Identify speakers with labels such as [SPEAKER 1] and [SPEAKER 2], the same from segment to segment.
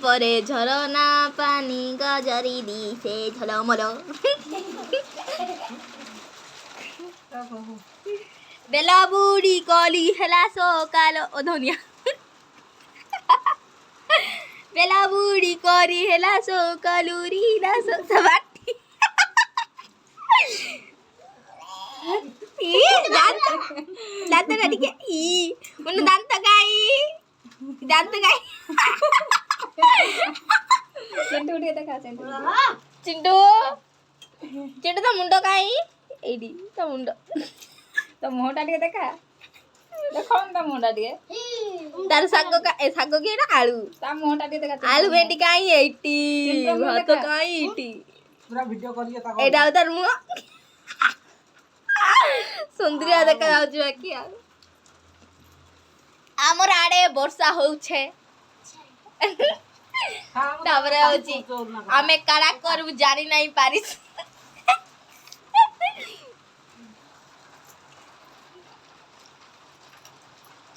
[SPEAKER 1] परे झरना पानी गजरी दिसे झलमल बेला बुढ़ी कली हेला सकाल ओ धनिया बेला बुढ़ी करी हेला सकालू रीला सबाटी दांत ना ठीक है उन दांत गाई
[SPEAKER 2] चिंटू उठे देखा
[SPEAKER 1] चिंटू चिंटू तो मुंडो काई एडी तो मुंडो
[SPEAKER 2] तो मुहटा टिके देखा देखो तो मुहटा टिके
[SPEAKER 1] तार सागो का ए सागो के ना आलू
[SPEAKER 2] ता मुहटा टिके देखा
[SPEAKER 1] आलू भेंडी काई एटी भात काई एटी
[SPEAKER 3] पूरा वीडियो करिए ता
[SPEAKER 1] एडा उधर मुआ सुंदरिया देखा जाउछ बाकी आ हमर आड़े वर्षा होउछे ताबरे होची आमे काड़ा करबु जानि नाही पारिस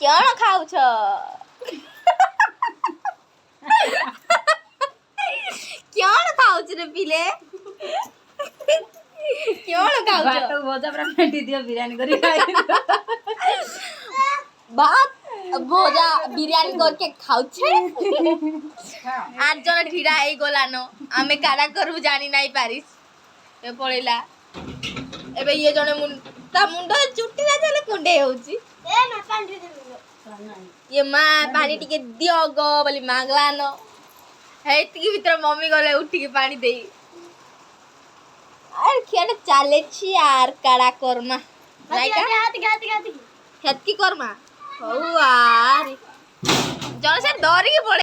[SPEAKER 1] क्यों खाऊ छ क्यों खाऊ छ रे पिले क्यों खाऊ छ
[SPEAKER 2] भात भजा पूरा पेटी दियो बिरयानी करी खाई
[SPEAKER 1] भात भोजा बिरयानी करके खाऊ छे 8 जन ठिड़ा ए गलानो आमे काड़ा करबु जानि नाही पारिस ए पळेला एबे ये जने ता मुंडो चुट्टी ना चले कुंडे होउची ए ना पांडी दे ये माँ पानी टिके दियो गो बोली मांगलानो है टिके भीतर मम्मी गले उठी के पानी देई आर खेल चाले छी यार काड़ा करमा नाही का हाथ की करमा हो यार जन से डरी पड़े